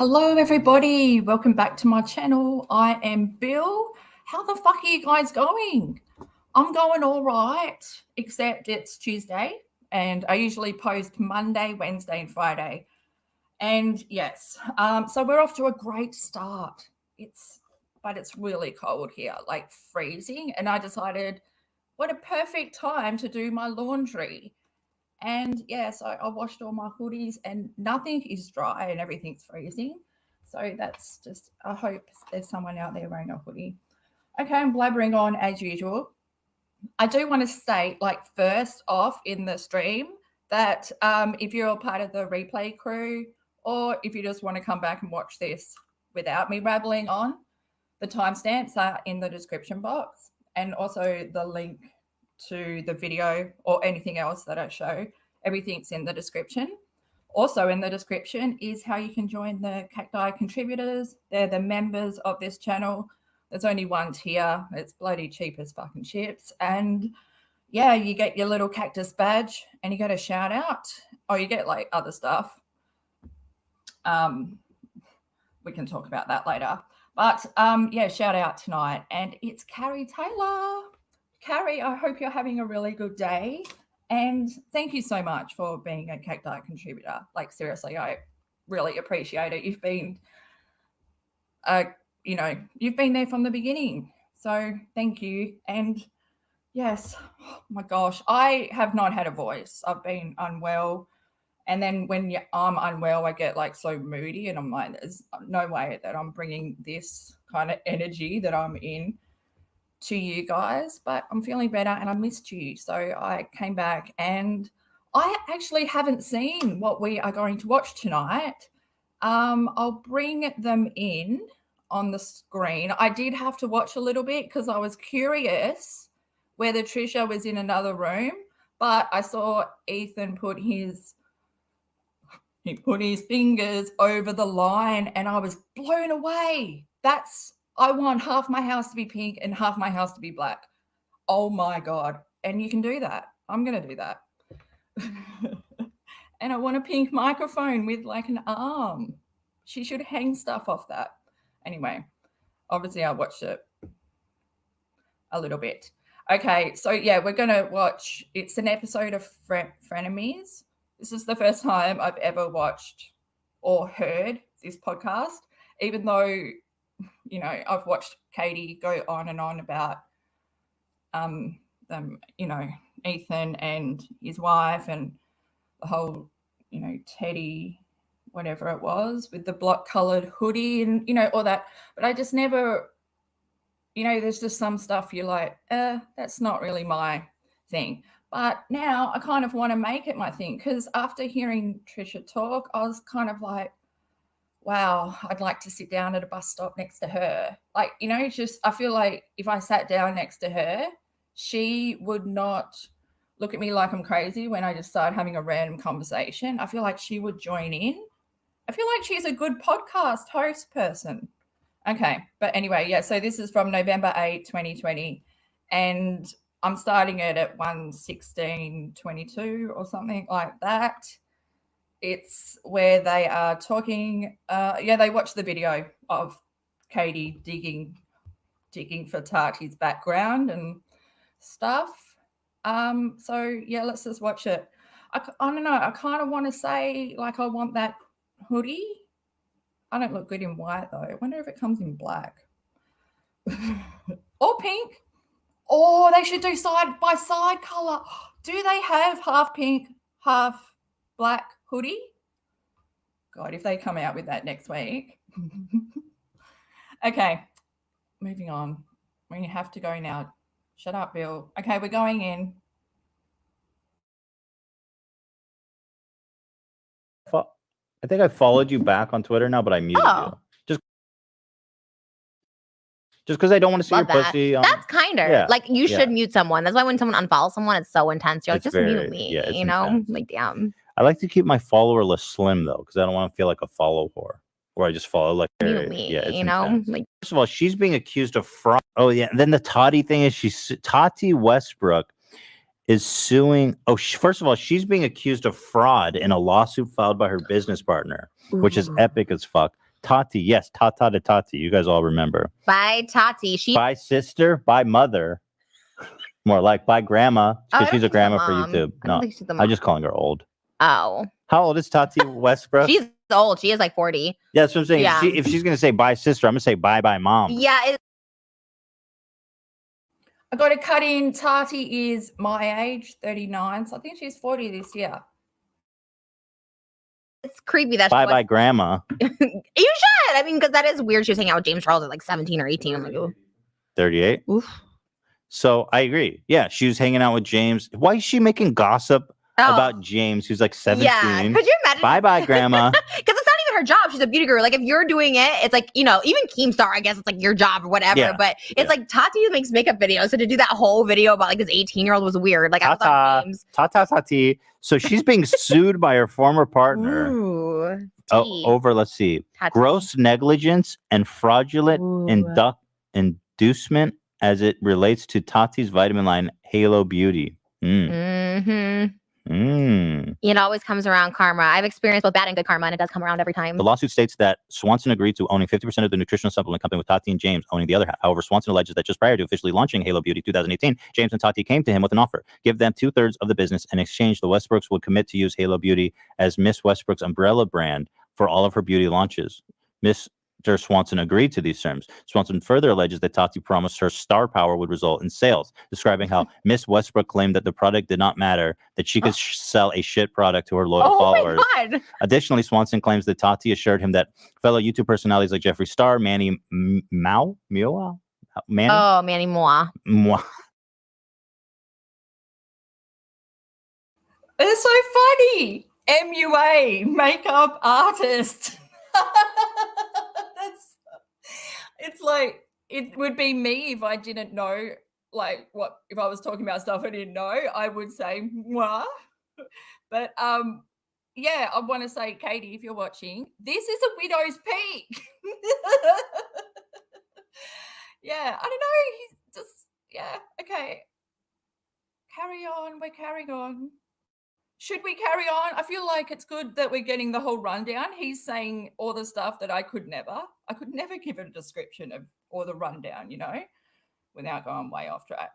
Hello everybody, welcome back to my channel. I am Bill. How the fuck are you guys going? I'm going all right, except it's Tuesday and I usually post Monday, Wednesday and Friday. And yes, so we're off to a great start. But it's really cold here, like freezing, and I decided what a perfect time to do my laundry. And yes, I washed all my hoodies and nothing is dry and everything's freezing. So that's just, I hope there's someone out there wearing a hoodie. Okay, I'm blabbering on as usual. I do want to state, like, first off in the stream that if you're a part of the replay crew or if you just want to come back and watch this without me rattling on, the timestamps are in the description box, and also the link to the video or anything else that I show. Everything's in the description. Also in the description is how you can join the Cacti contributors. They're the members of this channel. There's only one tier. It's bloody cheap as fucking chips. And yeah, you get your little cactus badge and you get a shout out. Oh, you get like other stuff. We can talk about that later. But yeah, shout out tonight. And it's Carrie Taylor. Carrie, I hope you're having a really good day. And thank you so much for being a Cacti contributor. Like, seriously, I really appreciate it. You've been, you've been there from the beginning. So thank you. And yes, oh my gosh, I have not had a voice. I've been unwell. And then when I'm unwell, I get like so moody and I'm like, there's no way that I'm bringing this kind of energy that I'm in to you guys, but I'm feeling better and I missed you. So I came back and I actually haven't seen what we are going to watch tonight. I'll bring them in on the screen. I did have to watch a little bit because I was curious whether Trisha was in another room, but I saw Ethan put his fingers over the line and I was blown away. I want half my house to be pink and half my house to be black. Oh my God. And you can do that. I'm going to do that. And I want a pink microphone with like an arm. She should hang stuff off that. Anyway, obviously I watched it a little bit. Okay, so yeah, we're going to watch, it's an episode of Frenemies. This is the first time I've ever watched or heard this podcast, even though, you know, I've watched Katie go on and on about, Ethan and his wife and the whole, Teddy, whatever it was, with the block-coloured hoodie and, all that. But I just never, there's just some stuff you're like, that's not really my thing. But now I kind of want to make it my thing because after hearing Trisha talk, I was kind of like, wow, I'd like to sit down at a bus stop next to her. Like, I feel like if I sat down next to her, she would not look at me like I'm crazy when I just start having a random conversation. I feel like she would join in. I feel like she's a good podcast host person. Okay, but anyway, yeah, so this is from November 8, 2020, and I'm starting it at 1:16:22 or something like that. It's where they are talking. They watched the video of Katie digging for Tati's background and stuff. So yeah, let's just watch it. I don't know. I kind of want to say like I want that hoodie. I don't look good in white though. I wonder if it comes in black or pink. Oh, they should do side by side color. Do they have half pink, half black hoodie? God, if they come out with that next week. Okay, moving on. We have to go now. Shut up, Bill. Okay, we're going in. I think I followed you back on Twitter now, but I muted you. Just because I don't want to see your pussy. That's kinder. Like, you should mute someone. That's why when someone unfollows someone, it's so intense. You're like, just mute me. Yeah, intense. Like, damn. I like to keep my follower list slim, though, because I don't want to feel like a follow whore. Or I just follow, like, mute me, yeah, like, first of all, she's being accused of fraud. Oh, yeah. And then the Tati thing is Tati Westbrook is suing. Oh, first of all, she's being accused of fraud in a lawsuit filed by her business partner, which is epic as fuck. Tati. Yes, Tata to Tati. You guys all remember. Bye, Tati. Bye, sister. Bye, mother. More like bye, grandma. Oh, I Because don't she's a think she's a grandma for mom. YouTube. I don't No, think she's the I'm mom. just calling her old. Oh. How old is Tati Westbrook? She's old. She is like 40. Yeah, that's what I'm saying. Yeah. If she's going to say bye, sister, I'm going to say bye, mom. Yeah. I got to cut in. Tati is my age, 39. So I think she's 40 this year. It's creepy that Bye, grandma. You should. I mean, because that is weird. She was hanging out with James Charles at like 17 or 18. I'm like, ooh. 38. Oof. So I agree. Yeah, she was hanging out with James. Why is she making gossip about James, who's like 17? Yeah. Could you imagine? Bye, grandma. Because it's not even her job. She's a beauty guru. Like, if you're doing it, it's like, even Keemstar, I guess it's like your job or whatever. Yeah. But it's like Tati makes makeup videos. So to do that whole video about like this 18-year-old was weird. Like, I was on James. Tati. So she's being sued by her former partner. Ooh. Over, let's see, Tati. gross negligence and fraudulent inducement as it relates to Tati's vitamin line, HILA Beauty. It always comes around karma. I've experienced both bad and good karma, and it does come around every time. The lawsuit states that Swanson agreed to owning 50% of the nutritional supplement company, with Tati and James owning the other half. However, Swanson alleges that just prior to officially launching HILA Beauty 2018, James and Tati came to him with an offer: give them 2/3 of the business. In exchange, the Westbrooks would commit to use HILA Beauty as Miss Westbrook's umbrella brand for all of her beauty launches. Mr. Swanson agreed to these terms. Swanson further alleges that Tati promised her star power would result in sales, describing how Miss Westbrook claimed that the product did not matter, that she could sell a shit product to her loyal followers. My God. Additionally, Swanson claims that Tati assured him that fellow YouTube personalities like Jeffree Star, Manny Moa? Manny? Oh, Manny Moa. It's so funny. MUA, makeup artist. It's like, it would be me if I didn't know, like, what if I was talking about stuff I didn't know, I would say moi. But yeah, I want to say, Katie, if you're watching, this is a widow's peak. Yeah, I don't know. He's just, yeah, okay. Carry on. We're carrying on. Should we carry on? I feel like it's good that we're getting the whole rundown. He's saying all the stuff that I could never give a description of, or the rundown, without going way off track.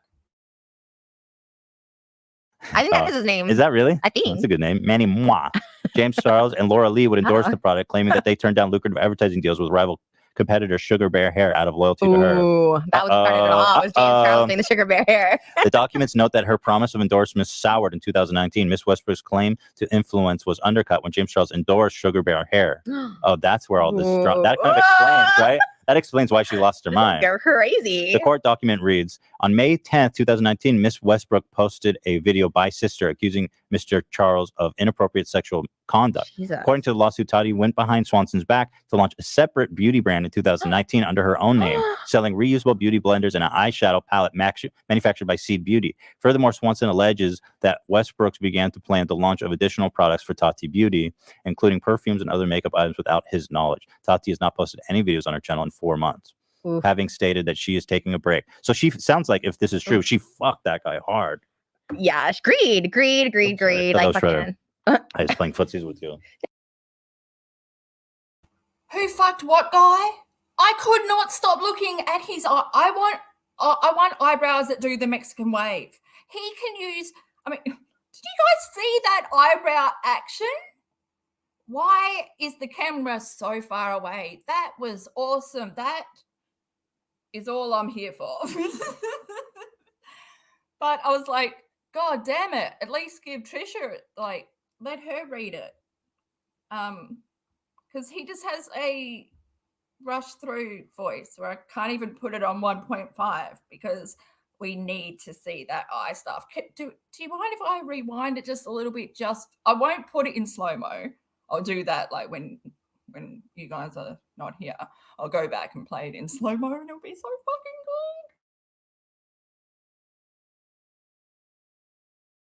I think that is his name. Is that really? I think. That's a good name. Manny Moa. James Charles and Laura Lee would endorse the product, claiming that they turned down lucrative advertising deals with rival competitor Sugar Bear Hair out of loyalty to her. Ooh, that was started it all. It was James Charles saying the Sugar Bear Hair. The documents note that her promise of endorsement soured in 2019. Miss Westbrook's claim to influence was undercut when James Charles endorsed Sugar Bear Hair. Oh, that's where all this that kind of explains, right? That explains why she lost her mind. They're crazy. The court document reads, on May 10th, 2019, Miss Westbrook posted a video by sister accusing Mr. Charles of inappropriate sexual conduct. Jesus. According to the lawsuit, Tati went behind Swanson's back to launch a separate beauty brand in 2019 under her own name, selling reusable beauty blenders and an eyeshadow palette manufactured by Seed Beauty. Furthermore, Swanson alleges that Westbrooks began to plan the launch of additional products for Tati Beauty, including perfumes and other makeup items without his knowledge. Tati has not posted any videos on her channel in 4 months, having stated that she is taking a break. So she sounds like, if this is true, she fucked that guy hard. Yeah, greed. Like fucking. I was playing footsies with you. Who fucked what guy? I could not stop looking at his eye. I want eyebrows that do the Mexican wave. He can use, did you guys see that eyebrow action? Why is the camera so far away? That was awesome. That is all I'm here for. But I was like, God damn it. At least give Trisha, let her read it. Because he just has a rush through voice where I can't even put it on 1.5 because we need to see that eye stuff. Do you mind if I rewind it just a little bit? I won't put it in slow-mo. I'll do that like when you guys are not here. I'll go back and play it in slow-mo and it'll be so fucking good.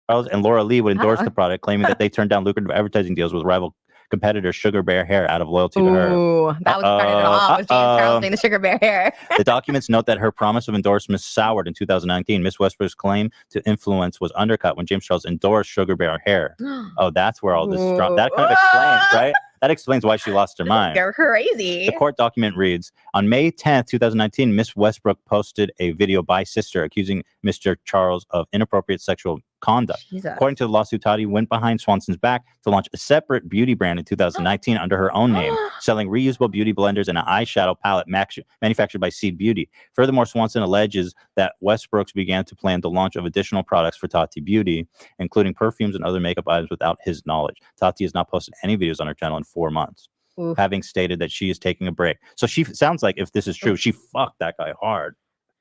Charles and Laura Lee would endorse the product, claiming that they turned down lucrative advertising deals with rival competitor Sugar Bear Hair out of loyalty to her. Ooh, that was started it all. It was James Charles saying the Sugar Bear Hair. The documents note that her promise of endorsement soured in 2019. Miss Westbrook's claim to influence was undercut when James Charles endorsed Sugar Bear Hair. Oh, that's where all this that kind of explains, right? That explains why she lost her mind. They're crazy. The court document reads, on May 10th, 2019, Miss Westbrook posted a video by sister accusing Mr. Charles of inappropriate sexual conduct. Jesus. According to the lawsuit, Tati went behind Swanson's back to launch a separate beauty brand in 2019 under her own name, selling reusable beauty blenders and an eyeshadow palette manufactured by Seed Beauty. Furthermore, Swanson alleges that Westbrooks began to plan the launch of additional products for Tati Beauty, including perfumes and other makeup items without his knowledge. Tati has not posted any videos on her channel in 4 months, having stated that she is taking a break. So she sounds like, if this is true, she fucked that guy hard.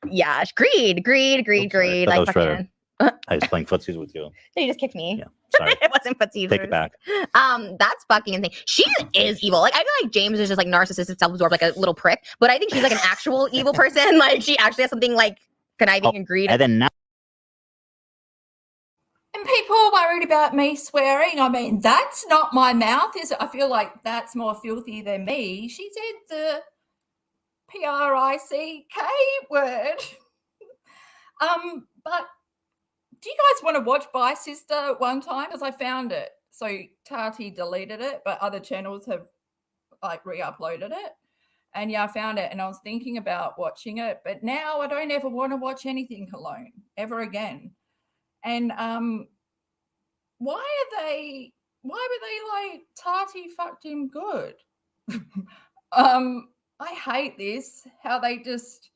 Yeah, greed. Like fucking. I was playing footsies with you. You just kicked me. Yeah, sorry. It wasn't footsies. Take it back. That's fucking insane. She is evil. Like, I feel like James is just like narcissistic, self-absorbed, like a little prick. But I think she's like an actual evil person. Like, she actually has something like conniving and greed. And then now. And people are worried about me swearing. I mean, that's not my mouth, is it? I feel like that's more filthy than me. She said the PRICK word. But do you guys want to watch Bye Sister one time? Because I found it. So Tati deleted it, but other channels have like re-uploaded it. And yeah, I found it and I was thinking about watching it, but now I don't ever want to watch anything alone ever again. And why were they like, Tati fucked him good? I hate this, how they just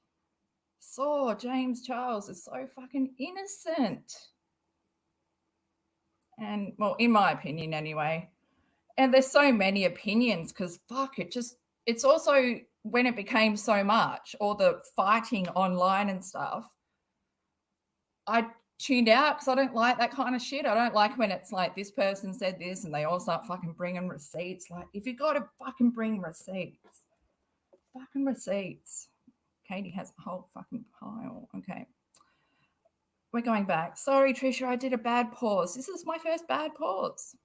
saw James Charles is so fucking innocent. And well, in my opinion anyway. And there's so many opinions because fuck, it's also when it became so much, all the fighting online and stuff, I tuned out because I don't like that kind of shit. I don't like when it's like this person said this and they all start fucking bringing receipts. Like, if you got to fucking bring receipts, fucking receipts. Katie has a whole fucking pile. Okay. We're going back. Sorry, Trisha, I did a bad pause. This is my first bad pause.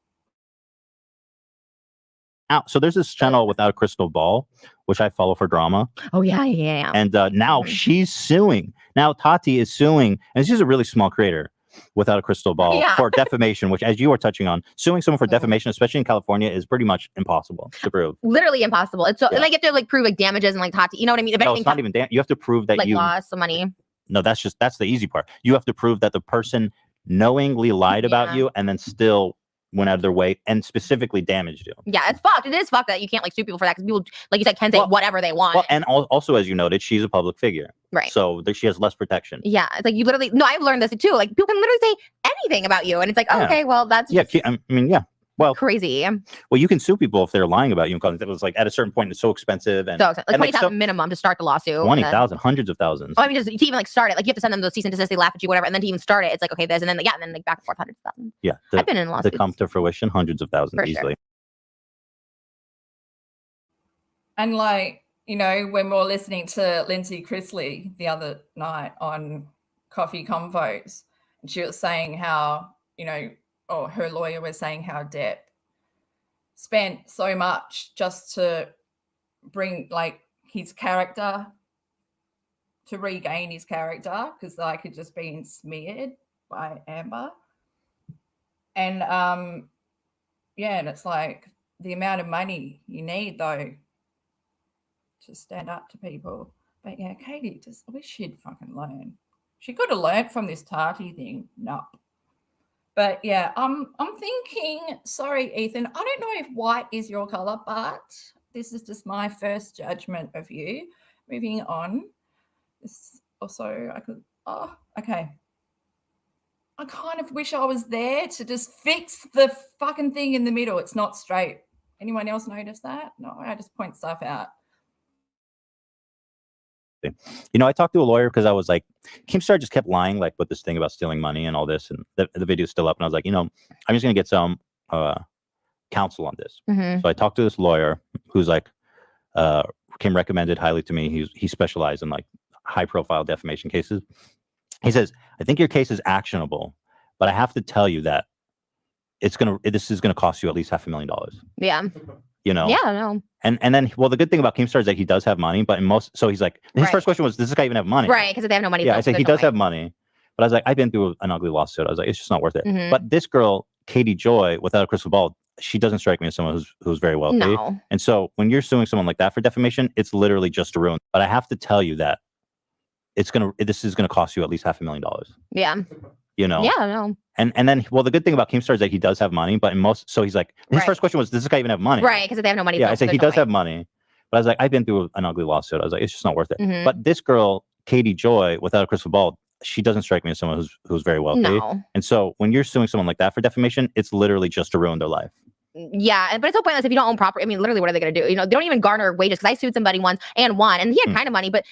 So there's this channel Without a Crystal Ball, which I follow for drama. Oh, yeah. And now she's suing. Now Tati is suing, and she's a really small creator, Without a Crystal Ball, for defamation, which, as you were touching on, suing someone for defamation, especially in California, is pretty much impossible to prove. Literally impossible. It's so, and like, you have to like prove like damages and like Tati, you know what I mean? If no, it's not even you have to prove that like you lost some money. No, that's the easy part. You have to prove that the person knowingly lied about you and then still went out of their way and specifically damaged you. Yeah, it's fucked. It is fucked that you can't like sue people for that because people, like you said, can say whatever they want. Well, and also, as you noted, she's a public figure. Right. So she has less protection. Yeah. It's like you literally, no, I've learned this too. Like people can literally say anything about you. And it's like, oh, okay, well, that's I mean, yeah. Well, crazy. Well, you can sue people if they're lying about you because it was like at a certain point it's so expensive and so like $20,000 minimum to start the lawsuit. 20,000, hundreds of thousands. Oh, I mean, just to even like start it, like you have to send them those cease and desist, they laugh at you, whatever, and then to even start it, it's like okay, this, and then and then like back and forth, hundreds of thousands. Yeah, I've been in lawsuits. To come to fruition, hundreds of thousands easily. And like, you know, when we were listening to Lindsay Chrisley the other night on Coffee Convos, and she was saying how, you know, or her lawyer was saying how Depp spent so much just to bring like his character, to regain his character, because like had just been smeared by Amber. And and it's like the amount of money you need though to stand up to people. But yeah, Katie, I wish she'd fucking learn. She could have learned from this Tati thing. No. But yeah, I'm thinking, sorry, Ethan, I don't know if white is your color, but this is just my first judgment of you. Moving on. This also, okay. I kind of wish I was there to just fix the fucking thing in the middle. It's not straight. Anyone else notice that? No, I just point stuff out. You know, I talked to a lawyer because I was like, Keemstar just kept lying, like with this thing about stealing money and all this, and the video's still up. And I was like, you know, I'm just gonna get some counsel on this. So I talked to this lawyer who's like, Kim recommended highly to me. He specialized in like high profile defamation cases. He says, I think your case is actionable, but I have to tell you that this is gonna cost you at least $500,000. Yeah. You know? Yeah, no. And then, well, the good thing about Keemstar is that he does have money, but so he's like, his first question was, does this guy even have money? Right, because if they have no money. Yeah, I said he does have money, but I was like, I've been through an ugly lawsuit. I was like, it's just not worth it. But this girl, Katie Joy, Without a Crystal Ball, she doesn't strike me as someone who's very wealthy. No. And so when you're suing someone like that for defamation, it's literally just a ruin. But I have to tell you that this is gonna cost you at least $500,000. Yeah. You know? Yeah, no. And then, well, the good thing about Keemstar is that he does have money, but so he's like, his Right. first question was, does this guy even have money? Right, because if they have no money. Yeah, I said he does have money. But I was like, I've been through an ugly lawsuit. I was like, it's just not worth it. Mhm. But this girl, Katie Joy, without a crystal ball, she doesn't strike me as someone who's very wealthy. No. And so when you're suing someone like that for defamation, it's literally just to ruin their life. Yeah, but it's so pointless if you don't own property. I mean, literally, what are they going to do? You know, they don't even garner wages, because I sued somebody once and won, and he had kind of money, but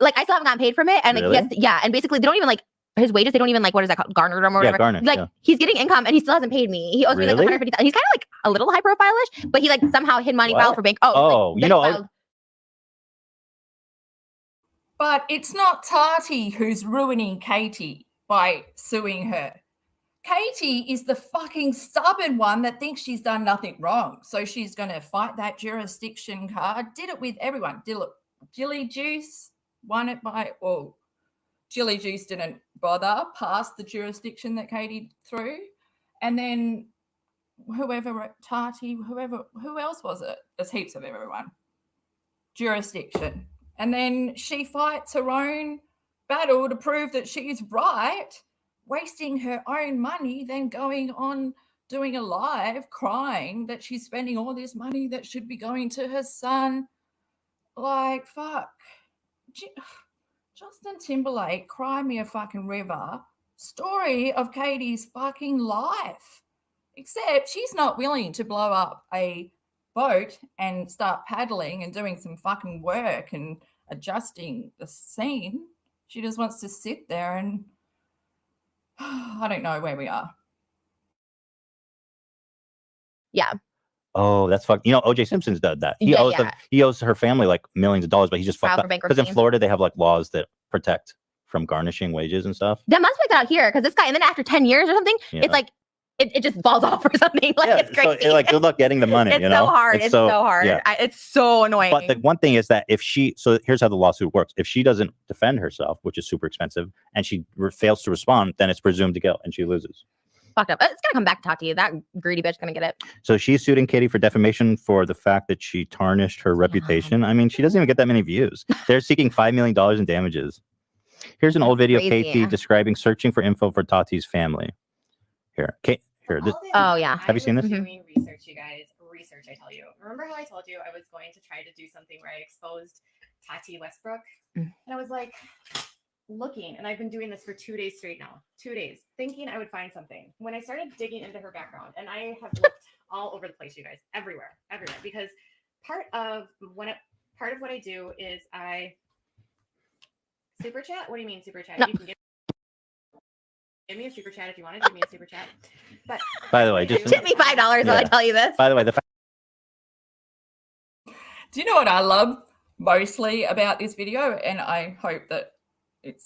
like I still haven't gotten paid from it. And like, Really? yeah, and basically they don't even like his wages. They don't even like, what is that called? Garnered them or whatever. garnished, like he's getting income and he still hasn't paid me. He owes me like Really? $150,000. He's kind of like a little high profile-ish, but he like somehow hid money, What? filed for bank. Oh, like, you know, But it's not Tati who's ruining Katie by suing her. Katie is the fucking stubborn one that thinks she's done nothing wrong. So she's going to fight that jurisdiction card. Did it with everyone. Did it. Jilly Juice won it by, well, Jilly Juice didn't bother, passed the jurisdiction that Katie threw. And then whoever, Tati, who else was it? There's heaps of everyone. Jurisdiction. And then she fights her own battle to prove that she's right, wasting her own money, then going on doing a live crying that she's spending all this money that should be going to her son. Like, fuck. Justin Timberlake, Cry Me a Fucking River, story of Katie's fucking life. Except she's not willing to blow up a boat and start paddling and doing some fucking work and adjusting the scene. She just wants to sit there and I don't know where we are. yeah. oh, that's fucked. You know, OJ Simpson's done that. He owes her family like millions of dollars, but he just fucked Filed up. for Because in bankruptcy. Florida, they have like laws that protect from garnishing wages and stuff. That must make that out here, because this guy, and then after 10 years or something, Yeah. it's like, it just falls off or something. Like, it's crazy. So, like, good luck getting the money. It's you know? so hard. It's so hard. Yeah. It's so annoying. But the one thing is that so here's how the lawsuit works. If she doesn't defend herself, which is super expensive, and she fails to respond, then it's presumed to guilt and she loses. Fucked up. It's gonna come back to Tati. That greedy bitch gonna get it. So she's suing Katie for defamation for the fact that she tarnished her reputation. I mean, she doesn't even get that many views. They're seeking $5 million in damages. Here's an old video of Katie describing searching for info for Tati's family. Here. Oh, yeah. Have you seen this? Doing research, you guys. Research, I tell you. Remember how I told you I was going to try to do something where I exposed Tati Westbrook? And I was like looking, and I've been doing this for 2 days straight now. 2 days, thinking I would find something. When I started digging into her background, and I have looked all over the place, you guys, everywhere, because part of what I do is I super chat. What do you mean super chat? No. You can give me a super chat if you want to give me a super chat. But By the way, just Tip me $5 while I tell you this. By the way, the Do you know what I love mostly about this video? And I hope that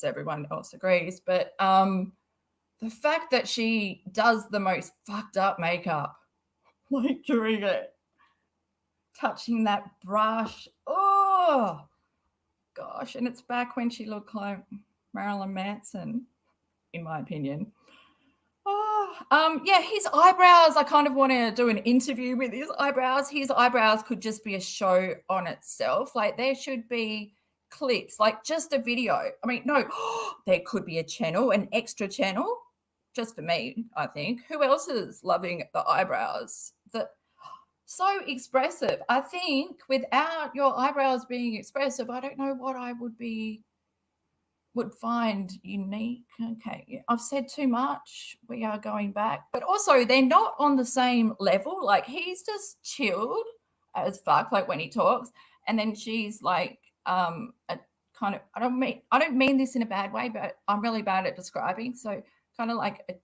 everyone else agrees, but the fact that she does the most fucked up makeup, like during it, touching that brush. Oh gosh, and it's back when she looked like Marilyn Manson, in my opinion. Yeah, his eyebrows, I kind of want to do an interview with his eyebrows. His eyebrows could just be a show on itself. Like, there should be clips, like just a video. I mean, no, there could be a channel, an extra channel, just for me, I think. Who else is loving the eyebrows? So expressive. I think without your eyebrows being expressive, I don't know what I would find unique. Okay, I've said too much. We are going back. But also, they're not on the same level. Like, he's just chilled as fuck, like when he talks. And then she's like, a kind of, I don't mean this in a bad way, but I'm really bad at describing. So kind of like a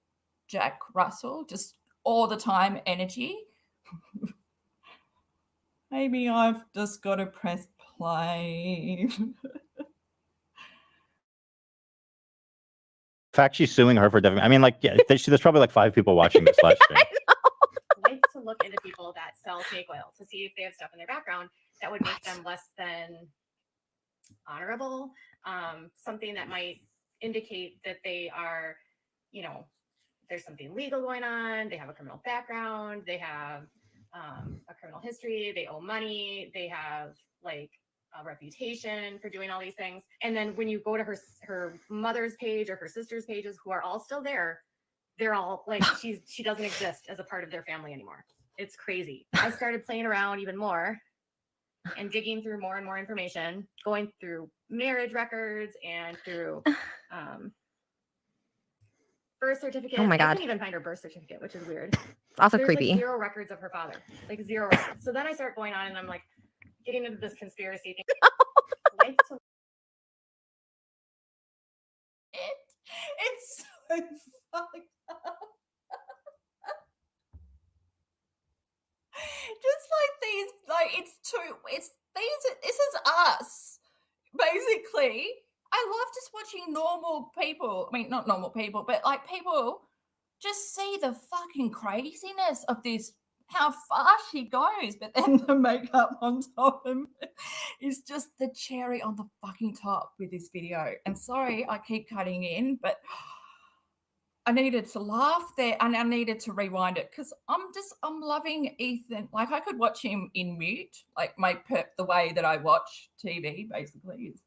Jack Russell, just all the time energy. Maybe I've just got to press play. fact she's suing her for defamation. I mean, like, yeah, there's probably like 5 people watching this live stream. I like to look into people that sell snake oil to see if they have stuff in their background that would make them less than honorable. Something that might indicate that they are, you know, there's something legal going on. They have a criminal background. They have a criminal history, they owe money, they have like a reputation for doing all these things. And then when you go to her mother's page or her sister's pages, who are all still there, they're all like, she doesn't exist as a part of their family anymore. It's crazy. I started playing around even more and digging through more and more information, going through marriage records and through birth certificate. Oh my God. I couldn't even find her birth certificate, which is weird. It's also There's creepy. like 0 records of her father, like 0 records. So then I start going on and I'm like getting into this conspiracy thing. It's so fucked up. Just like these, like this is us, basically. I love just watching normal people. I mean, not normal people, but like people just see the fucking craziness of this, how far she goes. But then the makeup on top of him is just the cherry on the fucking top with this video. And sorry, I keep cutting in, but I needed to laugh there and I needed to rewind it because I'm loving Ethan. Like I could watch him in mute, like the way that I watch TV basically is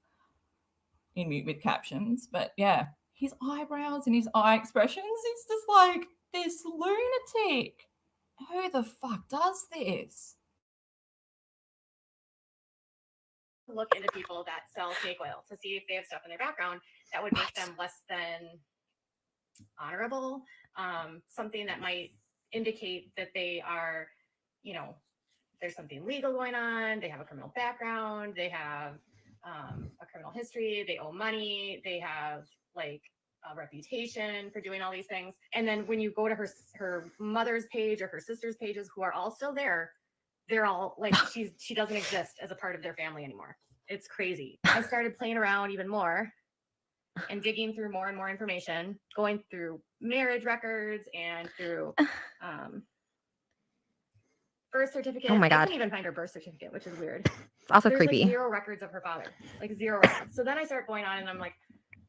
in mute with captions. But yeah, his eyebrows and his eye expressions, it's just like this lunatic. Who the fuck does this? Look into people that sell snake oil to see if they have stuff in their background that would make them less than honorable, something that might indicate that they are, you know, there's something legal going on, they have a criminal background, they have a criminal history, they owe money, they have like a reputation for doing all these things. And then when you go to her mother's page or her sister's pages, who are all still there, they're all like, she doesn't exist as a part of their family anymore. It's crazy. I started playing around even more and digging through more and more information, going through marriage records and through birth certificate. Oh my God. I couldn't even find her birth certificate, which is weird. It's also There's creepy. like 0 records of her father, like 0 records. So then I start going on and I'm like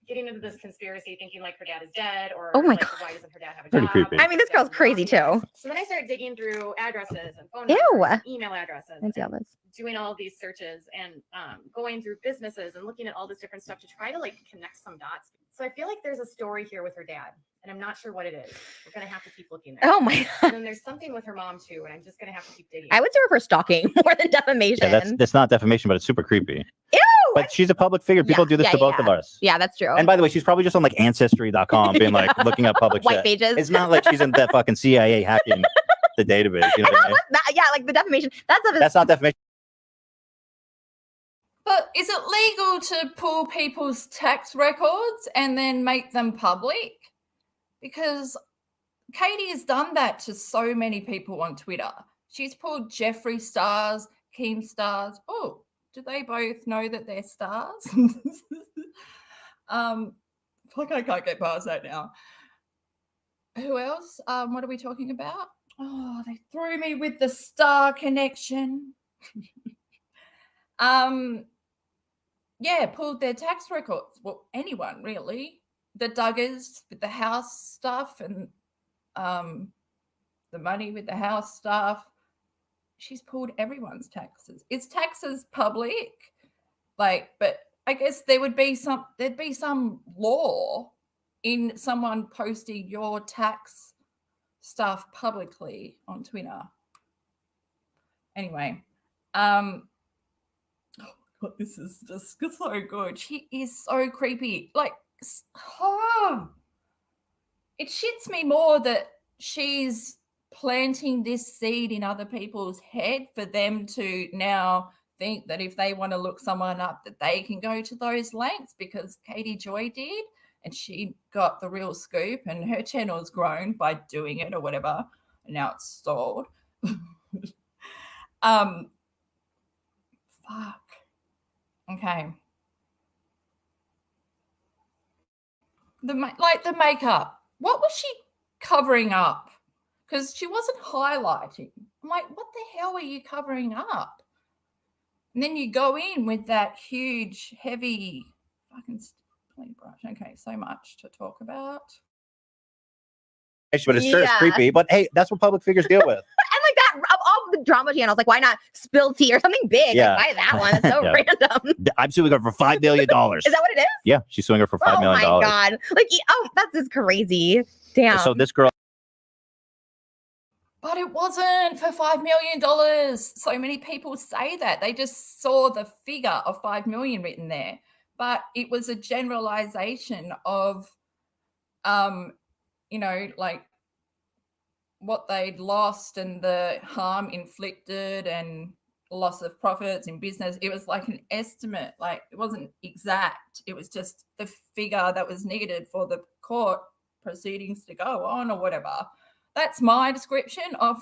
getting into this conspiracy, thinking like her dad is dead, or Oh my like, God. why doesn't her dad have a Pretty job? creepy. I mean, this girl's crazy too. So then I started digging through addresses and phone Ew. numbers, and email addresses, Let's see all this. doing all of these searches and going through businesses and looking at all this different stuff to try to like connect some dots. So I feel like there's a story here with her dad, and I'm not sure what it is. We're gonna have to keep looking there. Oh my God. And then there's something with her mom too, and I'm just gonna have to keep digging. I would sue her for stalking more than defamation. Yeah, that's not defamation, but it's super creepy. Ew. But she's a public figure. People do this to both of us. Yeah, that's true. And by the way, she's probably just on like Ancestry.com being like looking up public White shit. pages. It's not like she's in that fucking CIA hacking the database. You know what I mean? Yeah, like the defamation. That's not defamation. But is it legal to pull people's tax records and then make them public? Because Katie has done that to so many people on Twitter. She's pulled Jeffree Stars, Keemstars. Oh, do they both know that they're stars? Fuck, I can't get past that now. Who else? What are we talking about? Oh, they threw me with the star connection. Yeah, pulled their tax records. Well, anyone really. The Duggars with the house stuff and the money with the house stuff. She's pulled everyone's taxes. Is taxes public? Like, but I guess there'd be some law in someone posting your tax stuff publicly on Twitter. Anyway, oh God, this is just so good. She is so creepy. Like, it shits me more that she's planting this seed in other people's head for them to now think that if they want to look someone up that they can go to those lengths, because Katie Joy did and she got the real scoop and her channel's grown by doing it or whatever, and now it's stalled. Fuck. Okay. The makeup. What was she covering up? Because she wasn't highlighting. I'm like, what the hell are you covering up? And then you go in with that huge, heavy fucking brush. Okay, so much to talk about. But it's sure it's creepy. But hey, that's what public figures deal with. And like that, drama channels. Like, why not spill tea or something big? Yeah. Like, why that one? That's so Yeah. random. I'm suing her for $5 million. Is that what it is? Yeah, she's suing her for $5 million. Oh my god! Like, that's just crazy. Damn. So this girl. But it wasn't for $5 million. So many people say that. They just saw the figure of 5 million written there. But it was a generalization of, you know, like what they'd lost and the harm inflicted and loss of profits in business. It was like an estimate. Like, it wasn't exact. It was just the figure that was needed for the court proceedings to go on or whatever. That's my description of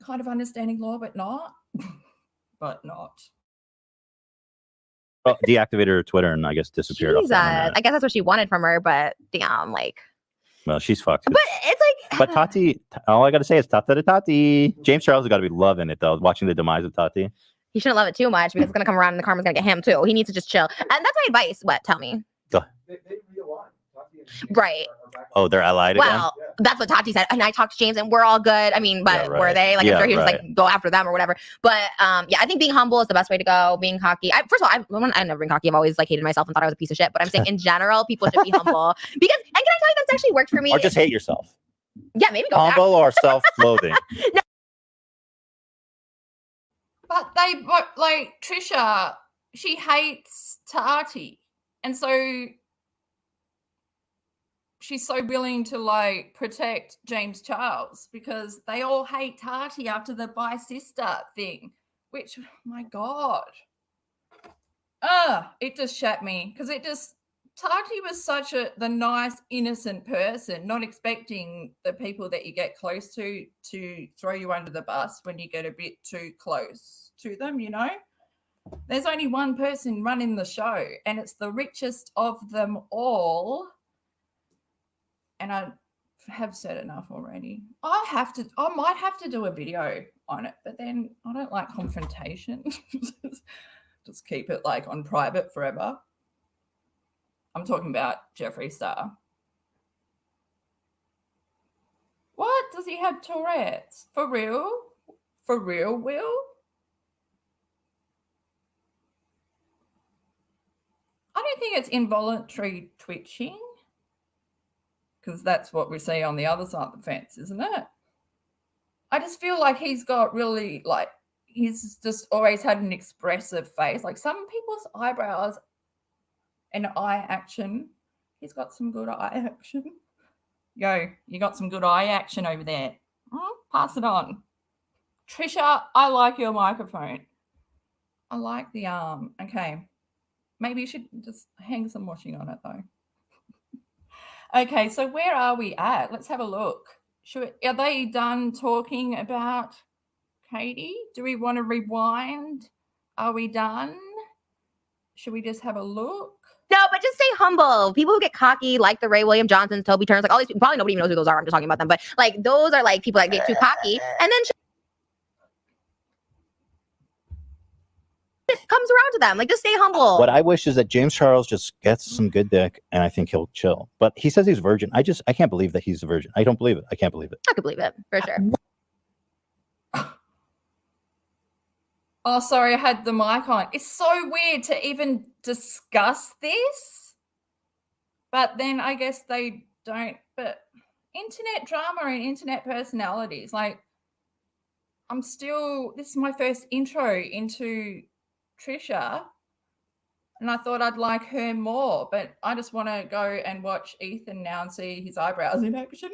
kind of understanding law, but not. But not. Well, deactivated her Twitter and I guess disappeared off Jesus. the internet. I guess that's what she wanted from her, but damn, like. Well, she's fucked. But it's like. But Tati, all I gotta say is Tati. James Charles has got to be loving it though, watching the demise of Tati. He shouldn't love it too much because it's gonna come around and the karma's gonna get him too. He needs to just chill. And that's my advice. What? Tell me. They realigned. Tati and James Right. are back Oh, they're allied again. Well, that's what Tati said. And I talked to James and we're all good. I mean, but Yeah, right. were they? Like, Yeah, I'm sure he was right. like, go after them or whatever. But yeah, I think being humble is the best way to go. Being cocky. First of all, I've never been cocky. I've always like hated myself and thought I was a piece of shit. But I'm saying in general, people should be humble. Because, and can I tell you, that's actually worked for me. Or just hate yourself. Yeah, maybe go back. Humble or self-loathing. But like Trisha, she hates Tati. And so she's so willing to like protect James Charles because they all hate Tati after the bi sister thing, which, my God. It just shat me because Tati was such the nice, innocent person, not expecting the people that you get close to throw you under the bus when you get a bit too close to them, you know? There's only one person running the show, and it's the richest of them all. And I have said enough already. I might have to do a video on it, but then I don't like confrontation. Just keep it like on private forever. I'm talking about Jeffree Star. What? Does he have Tourette's? For real? For real, Will? I don't think it's involuntary twitching because that's what we see on the other side of the fence, isn't it? I just feel like he's got really, like, he's just always had an expressive face. Like some people's eyebrows and eye action. He's got some good eye action. Yo, you got some good eye action over there. Pass it on. Trisha, I like your microphone. I like the arm. Okay. Maybe you should just hang some washing on it though. Okay, so where are we at? Let's have a look. Are they done talking about Katie? Do we want to rewind? Are we done? Should we just have a look? No, but just stay humble. People who get cocky, like the Ray William Johnsons, Toby Turns, like all these people, probably nobody even knows who those are. I'm just talking about them. But like those are like people that get too cocky. And then it comes around to them. Like just stay humble. What I wish is that James Charles just gets some good dick and I think he'll chill. But he says he's virgin. I can't believe that he's a virgin. I don't believe it. I can't believe it. I could believe it for sure. Oh, sorry, I had the mic on. It's so weird to even discuss this. But then I guess they don't. But internet drama and internet personalities, like this is my first intro into Trisha. And I thought I'd like her more. But I just want to go and watch Ethan now and see his eyebrows in action.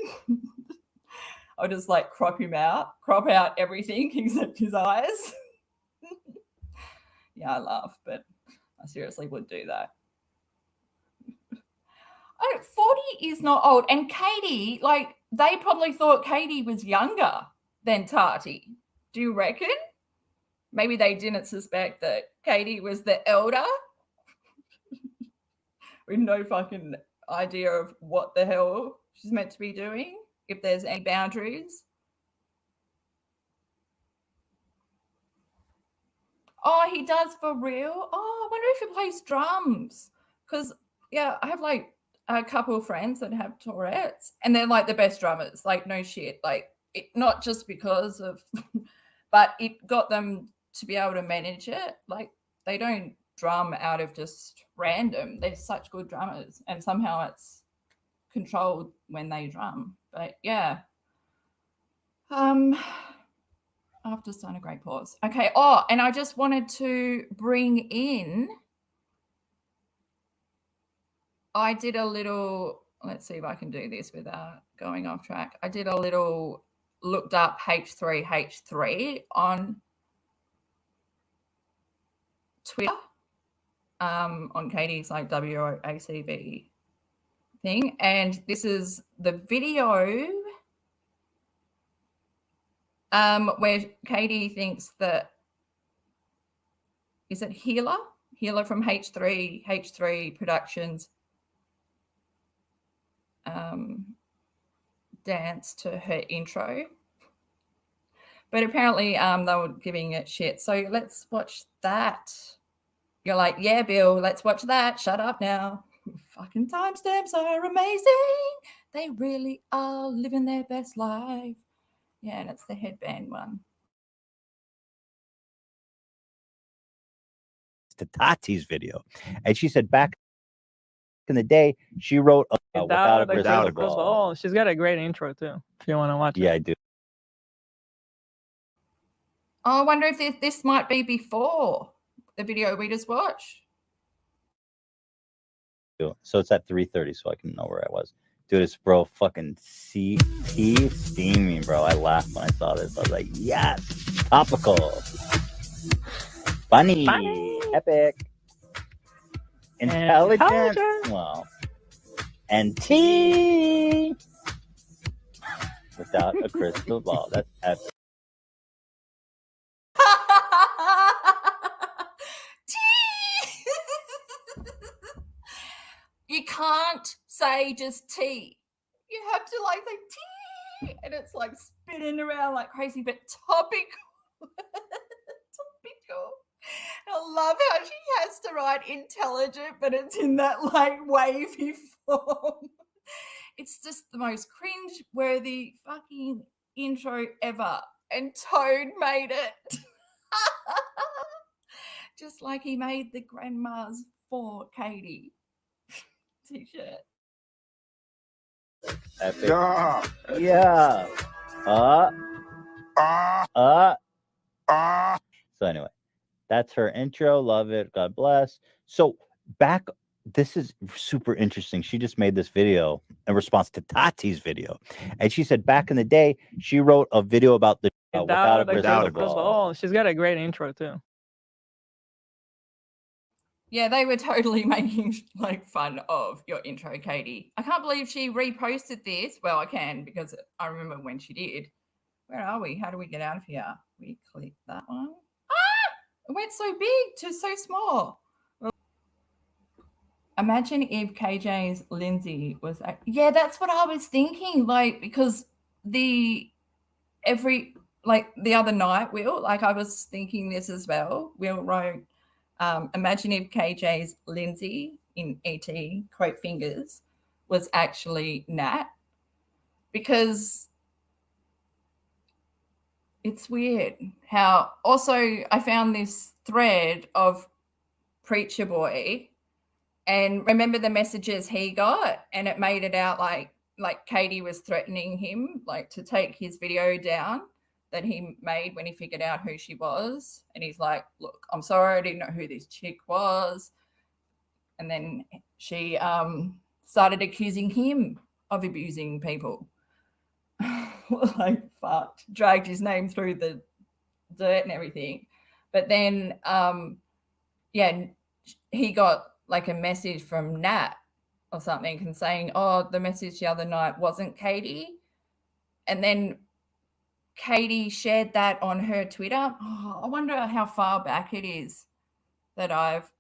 I'll just like crop out everything except his eyes. Yeah, I laugh, but I seriously would do that. 40 is not old. And Katie, like, they probably thought Katie was younger than Tati. Do you reckon? Maybe they didn't suspect that Katie was the elder with no fucking idea of what the hell she's meant to be doing, if there's any boundaries. Oh, he does for real? Oh, I wonder if he plays drums. Because, yeah, I have like a couple of friends that have Tourette's and they're like the best drummers. Like, no shit. Like, not just because of, but it got them to be able to manage it. Like they don't drum out of just random. They're such good drummers, and somehow it's controlled when they drum. But yeah. I've just done a great pause. Okay. Oh, and I just wanted to bring in, I did a little, let's see if I can do this without going off track. I did a little looked up H3H3 on Twitter, on Katie's like WOACB thing. And this is the video where Katie thinks that, is it HILA? HILA from H3 Productions dance to her intro. But apparently they were giving it shit. So let's watch that. You're like, yeah, Bill, let's watch that. Shut up now. Fucking timestamps are amazing. They really are living their best life. Yeah, and it's the headband one. To TATI'S video, and she said back in the day she wrote without a crystal ball. She's got a great intro too. If you want to watch it. Yeah, I do. Oh, I wonder if this might be before the video we just watched. So it's at 3:30, so I can know where I was. Dude, it's bro fucking CT steaming, bro. I laughed when I saw this. I was like, yes, topical. Funny. Epic. Intelligent. Well. And T without a crystal ball. That's epic. You can't say just tea. You have to like say tea, and it's like spinning around like crazy, but topical. Topical. I love how she has to write intelligent, but it's in that like wavy form. It's just the most cringe-worthy fucking intro ever, and Toad made it. Just like he made the grandma's for Katie t-shirt. Epic. Yeah. So anyway, that's her intro. Love it. God bless. So back, this is super interesting. She just made this video in response to TATI'S video, and she said back in the day she wrote a video about the without a crystal ball. She's got a great intro too. Yeah, they were totally making like fun of your intro, Katie. I can't believe she reposted this. Well, I can because I remember when she did. Where are we? How do we get out of here? We click that one. It went so big to so small. Imagine if KJ's Lindsay was... Yeah, that's what I was thinking. Like, because the other night, Will, like I was thinking this as well. Will wrote, imagine if KJ's Lindsay in E.T., quote fingers, was actually Nat. Because it's weird how... Also, I found this thread of Preacher Boy, and remember the messages he got, and it made it out like Katie was threatening him, like to take his video down that he made when he figured out who she was. And he's like, look, I'm sorry, I didn't know who this chick was. And then she started accusing him of abusing people. Like, fucked. Dragged his name through the dirt and everything. But then, he got like a message from Nat or something and saying, oh, the message the other night wasn't Katie. And then Katie shared that on her Twitter. Oh, I wonder how far back it is that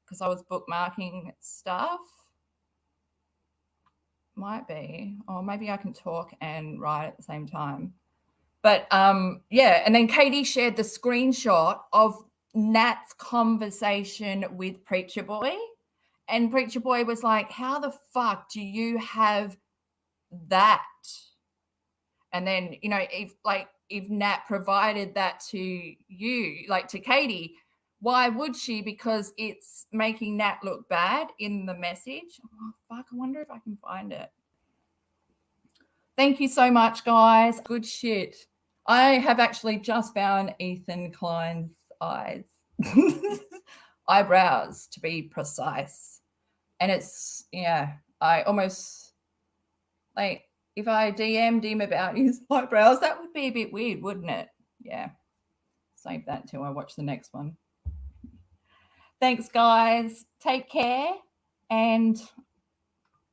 because I was bookmarking stuff. Might be. Or maybe I can talk and write at the same time. But and then Katie shared the screenshot of Nat's conversation with Preacher Boy. And Preacher Boy was like, how the fuck do you have that? And then, you know, if Nat provided that to you, like to Katie, why would she? Because it's making Nat look bad in the message. Oh, fuck, I wonder if I can find it. Thank you so much, guys. Good shit. I have actually just found Ethan Klein's eyes. Eyebrows, to be precise. And it's, yeah, I almost, like, if I DM'd him about his eyebrows, that would be a bit weird, wouldn't it? Yeah. Save that till I watch the next one. Thanks, guys. Take care. And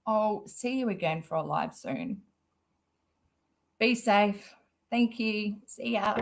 I'll see you again for a live soon. Be safe. Thank you. See ya.